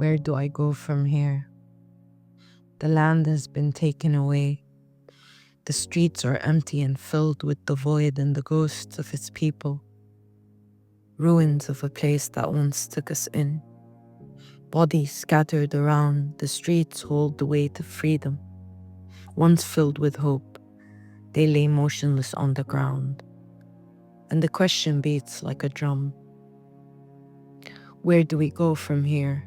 Where do I go from here? The land has been taken away. The streets are empty and filled with the void and the ghosts of its people. Ruins of a place that once took us in. Bodies scattered around, the streets hold the weight of freedom. Once filled with hope, they lay motionless on the ground. And the question beats like a drum. Where do we go from here?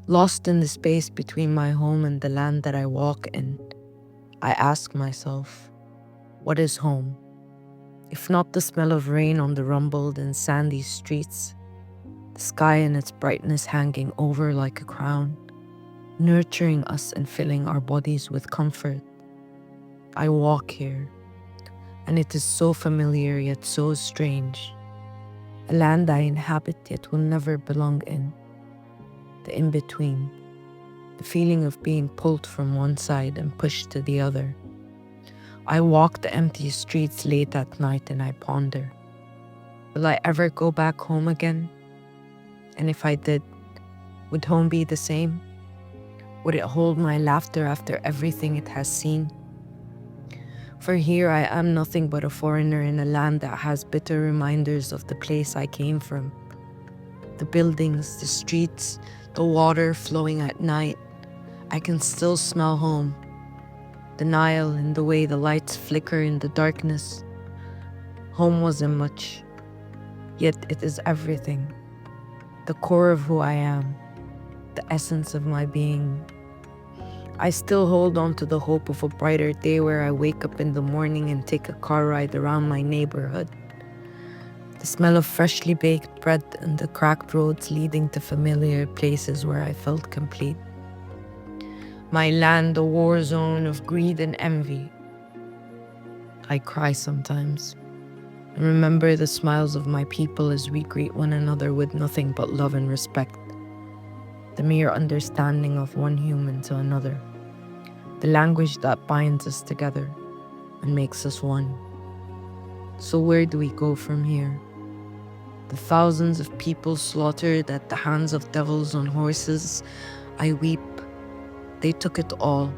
Lost in the space between my home and the land that I walk in, I ask myself, what is home? If not the smell of rain on the rumbled and sandy streets, the sky and its brightness hanging over like a crown, nurturing us and filling our bodies with comfort. I walk here, and it is so familiar yet so strange. A land I inhabit yet will never belong in. The in-between, the feeling of being pulled from one side and pushed to the other. I walk the empty streets late at night and I ponder, will I ever go back home again? And if I did, would home be the same? Would it hold my laughter after everything it has seen? For here I am nothing but a foreigner in a land that has bitter reminders of the place I came from. The buildings, the streets, the water flowing at night. I can still smell home. The Nile and the way the lights flicker in the darkness. Home wasn't much, yet it is everything. The core of who I am, the essence of my being. I still hold on to the hope of a brighter day where I wake up in the morning and take a car ride around my neighborhood. The smell of freshly baked bread and the cracked roads leading to familiar places where I felt complete. My land, a war zone of greed and envy. I cry sometimes and remember the smiles of my people as we greet one another with nothing but love and respect. The mere understanding of one human to another. The language that binds us together and makes us one. So where do we go from here? The thousands of people slaughtered at the hands of devils on horses, I weep. They took it all.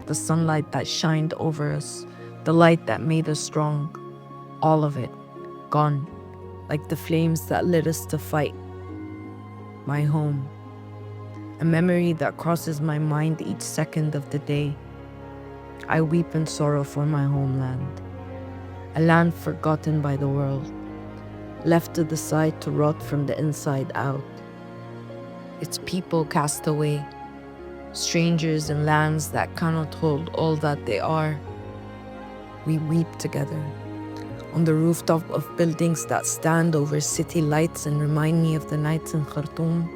The sunlight that shined over us, the light that made us strong, all of it, gone, like the flames that lit us to fight. My home, a memory that crosses my mind each second of the day. I weep in sorrow for my homeland, a land forgotten by the world, left to the side to rot from the inside out. Its people cast away, strangers in lands that cannot hold all that they are. We weep together, on the rooftop of buildings that stand over city lights and remind me of the nights in Khartoum.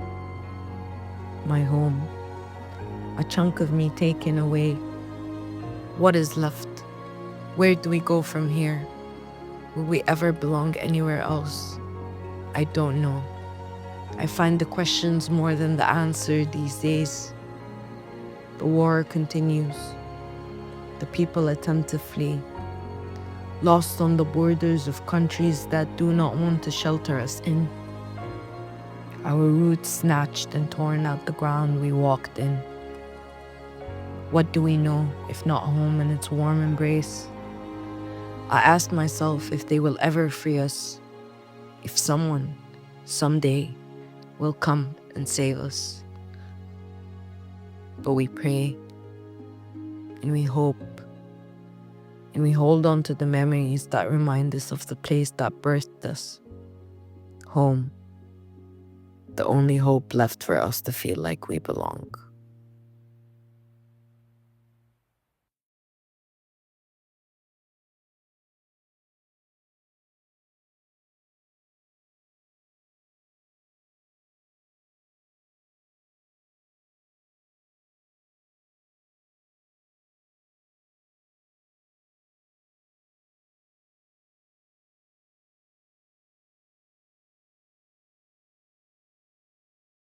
My home, a chunk of me taken away. What is left? Where do we go from here? Will we ever belong anywhere else? I don't know. I find the questions more than the answer these days. The war continues. The people attempt to flee, lost on the borders of countries that do not want to shelter us in. Our roots snatched and torn out the ground we walked in. What do we know if not home and its warm embrace? I ask myself if they will ever free us, if someone, someday, will come and save us. But we pray, and we hope, and we hold on to the memories that remind us of the place that birthed us. Home, the only hope left for us to feel like we belong.